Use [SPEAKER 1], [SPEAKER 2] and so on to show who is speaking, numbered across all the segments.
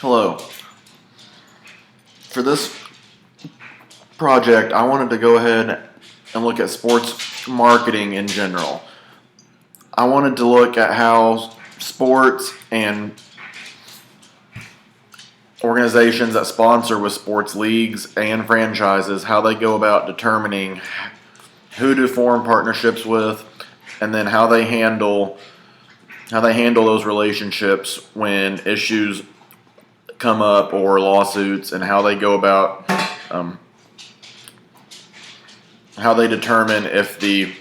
[SPEAKER 1] Hello. For this project, I wanted to go ahead and look at sports marketing in general. I wanted to look at how sports and organizations that sponsor with sports leagues and franchises, how they go about determining who to form partnerships with, and then how they handle those relationships when issues come up or lawsuits, and how they go about how they determine if the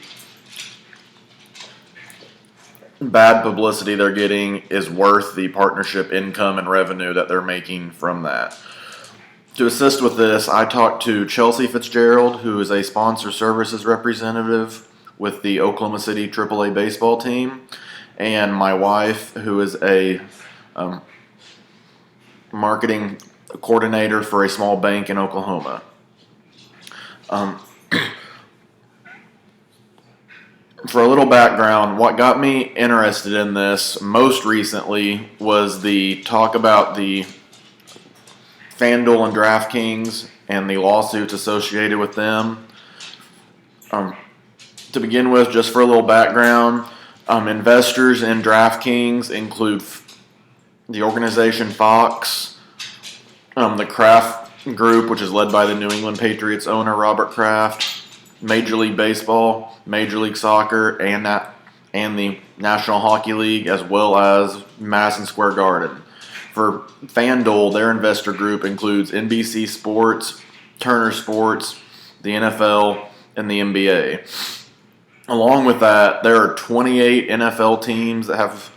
[SPEAKER 1] bad publicity they're getting is worth the partnership income and revenue that they're making from that. To assist with this, I talked to Chelsea Fitzgerald, who is a sponsor services representative with the Oklahoma City AAA baseball team, and my wife, who is a marketing coordinator for a small bank in Oklahoma. For a little background, what got me interested in this most recently was the talk about the FanDuel and DraftKings and the lawsuits associated with them. To begin with, just for a little background, investors in DraftKings include the organization Fox, the Kraft Group, which is led by the New England Patriots owner Robert Kraft, Major League Baseball, Major League Soccer, and the National Hockey League, as well as Madison Square Garden. For FanDuel, their investor group includes NBC Sports, Turner Sports, the NFL, and the NBA. Along with that, there are 28 NFL teams that have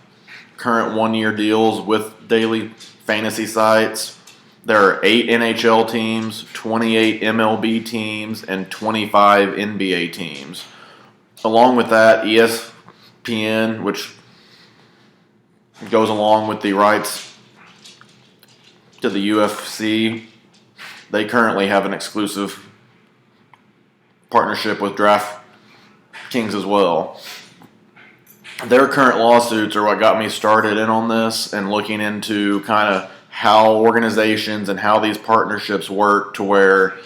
[SPEAKER 1] current one-year deals with daily fantasy sites. There are 8 NHL teams, 28 MLB teams, and 25 NBA teams. Along with that, ESPN, which goes along with the rights to the UFC, they currently have an exclusive partnership with DraftKings as well. Their current lawsuits are what got me started in on this and looking into kind of how organizations and how these partnerships work, to where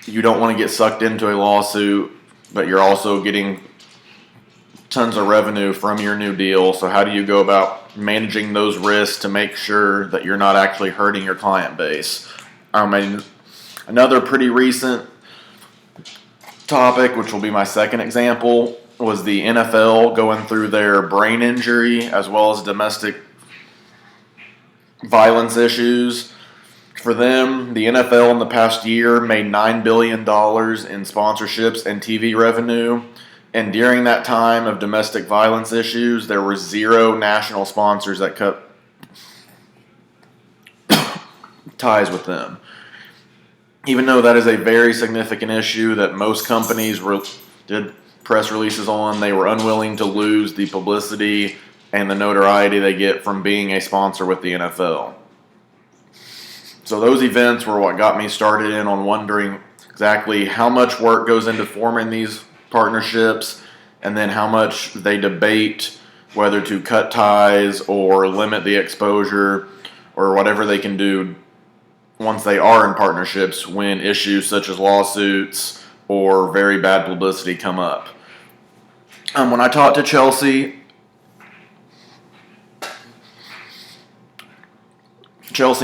[SPEAKER 1] you don't want to get sucked into a lawsuit, but you're also getting tons of revenue from your new deal. So how do you go about managing those risks to make sure that you're not actually hurting your client base? Another pretty recent topic, which will be my second example, was the NFL going through their brain injury as well as domestic violence issues. For them, the NFL in the past year made $9 billion in sponsorships and TV revenue. And during that time of domestic violence issues, there were 0 national sponsors that cut ties with them. Even though that is a very significant issue that most companies did press releases on, they were unwilling to lose the publicity and the notoriety they get from being a sponsor with the NFL. So those events were what got me started in on wondering exactly how much work goes into forming these partnerships, and then how much they debate whether to cut ties or limit the exposure or whatever they can do once they are in partnerships when issues such as lawsuits or very bad publicity come up. When I talked to Chelsea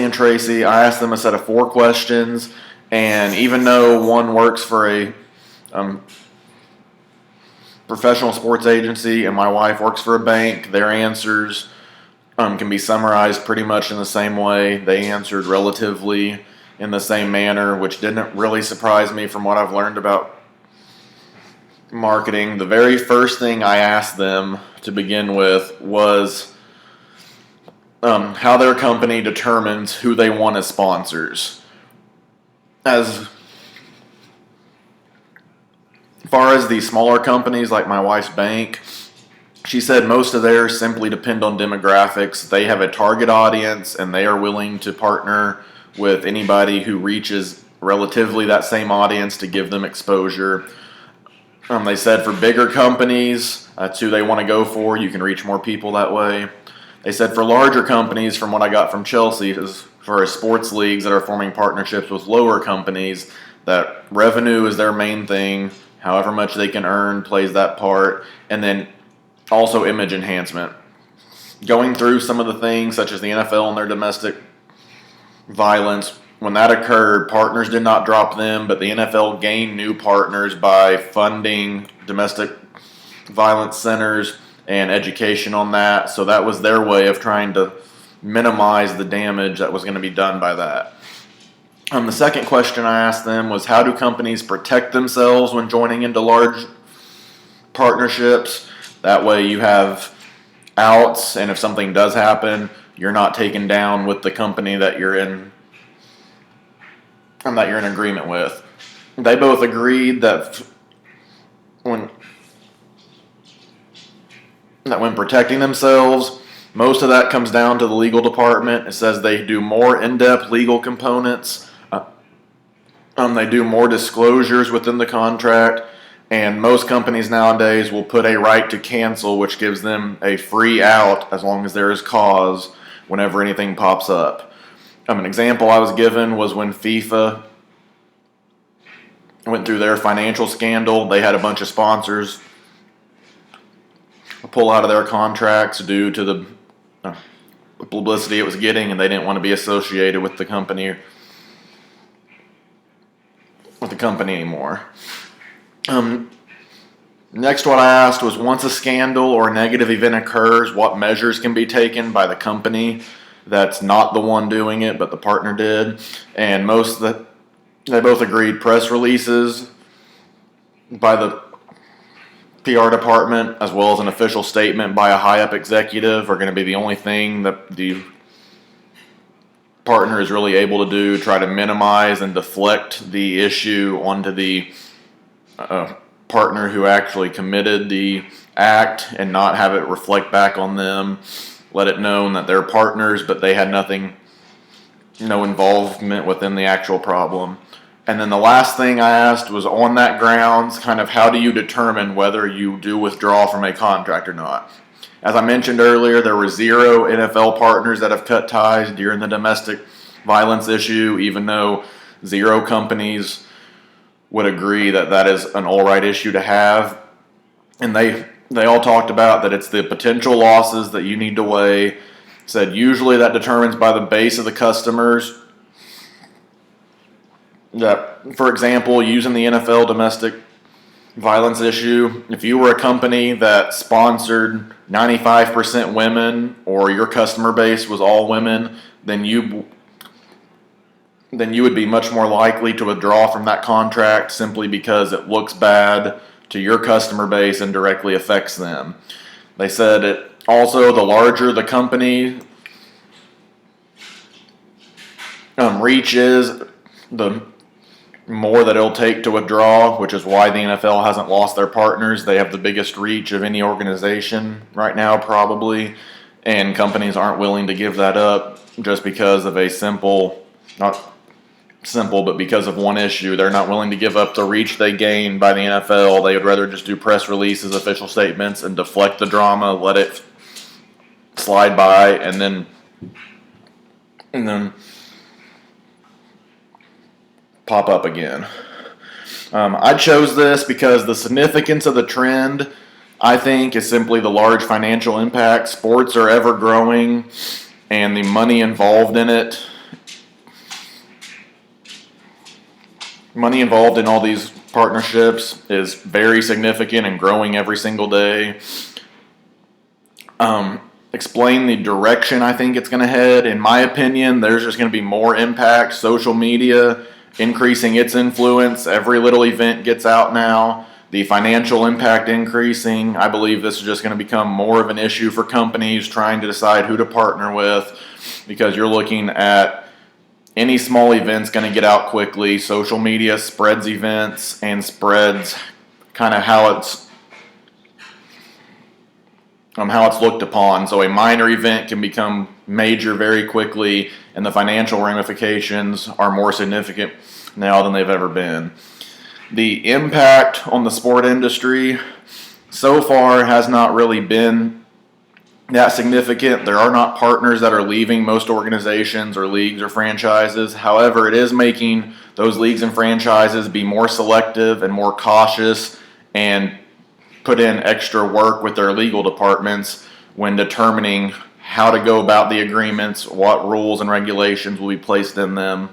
[SPEAKER 1] and Tracy, I asked them a set of 4 questions, and even though one works for a professional sports agency and my wife works for a bank, their answers can be summarized pretty much in the same way. They answered relatively in the same manner, which didn't really surprise me from what I've learned about marketing. The very first thing I asked them to begin with was how their company determines who they want as sponsors. As far as the smaller companies like my wife's bank, she said most of theirs simply depend on demographics. They have a target audience and they are willing to partner with anybody who reaches relatively that same audience to give them exposure. They said for bigger companies, that's who they want to go for. You can reach more people that way. They said for larger companies, from what I got from Chelsea, as far as sports leagues that are forming partnerships with lower companies, that revenue is their main thing. However much they can earn plays that part. And then also image enhancement. Going through some of the things, such as the NFL and their domestic violence, when that occurred, partners did not drop them, but the NFL gained new partners by funding domestic violence centers and education on that. So that was their way of trying to minimize the damage that was going to be done by that. The second question I asked them was, how do companies protect themselves when joining into large partnerships? That way you have outs, and if something does happen, you're not taken down with the company that you're in agreement with. They both agreed that when protecting themselves, most of that comes down to the legal department. It says they do more in-depth legal components. They do more disclosures within the contract, and most companies nowadays will put a right to cancel, which gives them a free out as long as there is cause whenever anything pops up. An example I was given was when FIFA went through their financial scandal. They had a bunch of sponsors pull out of their contracts due to the publicity it was getting, and they didn't want to be associated with the company anymore. Next, what I asked was, once a scandal or a negative event occurs, what measures can be taken by the company that's not the one doing it, but the partner did? And they both agreed press releases by the PR department, as well as an official statement by a high-up executive, are going to be the only thing that the partner is really able to do, try to minimize and deflect the issue onto the partner who actually committed the act, and not have it reflect back on them. Let it known that they're partners, but they had no involvement within the actual problem. And then the last thing I asked was, on that grounds, kind of how do you determine whether you do withdraw from a contract or not? As I mentioned earlier, there were 0 NFL partners that have cut ties during the domestic violence issue, even though 0 companies would agree that that is an all right issue to have. And they all talked about that it's the potential losses that you need to weigh. Said usually that determines by the base of the customers. That, for example, using the NFL domestic violence issue, if you were a company that sponsored 95% women, or your customer base was all women, then you would be much more likely to withdraw from that contract, simply because it looks bad to your customer base and directly affects them. They said it also, the larger the company reach is, the more that it'll take to withdraw, which is why the NFL hasn't lost their partners. They have the biggest reach of any organization right now, probably, and companies aren't willing to give that up just because of not simple, but because of one issue. They're not willing to give up the reach they gained by the NFL. They would rather just do press releases, official statements, and deflect the drama, let it slide by, and then pop up again. I chose this because the significance of the trend, I think, is simply the large financial impact. Sports are ever growing, and the money involved in it, money involved in all these partnerships is very significant and growing every single day. Explain the direction I think it's going to head. In my opinion, there's just going to be more impact. Social media increasing its influence. Every little event gets out now. The financial impact increasing. I believe this is just going to become more of an issue for companies trying to decide who to partner with, because you're looking at any small event's going to get out quickly. Social media spreads events and spreads kind of how it's looked upon. So a minor event can become major very quickly, and the financial ramifications are more significant now than they've ever been. The impact on the sport industry so far has not really been that significant. There are not partners that are leaving most organizations or leagues or franchises. However, it is making those leagues and franchises be more selective and more cautious and put in extra work with their legal departments when determining how to go about the agreements, what rules and regulations will be placed in them,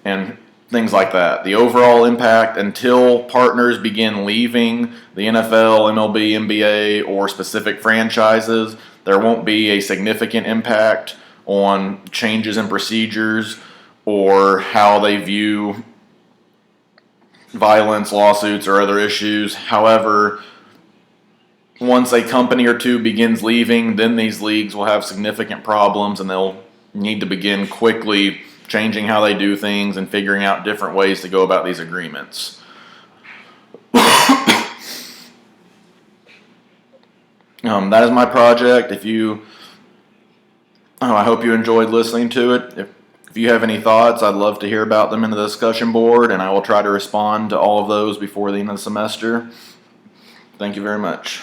[SPEAKER 1] and things like that. The overall impact, until partners begin leaving the NFL, MLB, NBA, or specific franchises, there won't be a significant impact on changes in procedures or how they view violence, lawsuits, or other issues. However, once a company or two begins leaving, then these leagues will have significant problems and they'll need to begin quickly changing how they do things and figuring out different ways to go about these agreements. That is my project. I hope you enjoyed listening to it. If you have any thoughts, I'd love to hear about them in the discussion board, and I will try to respond to all of those before the end of the semester. Thank you very much.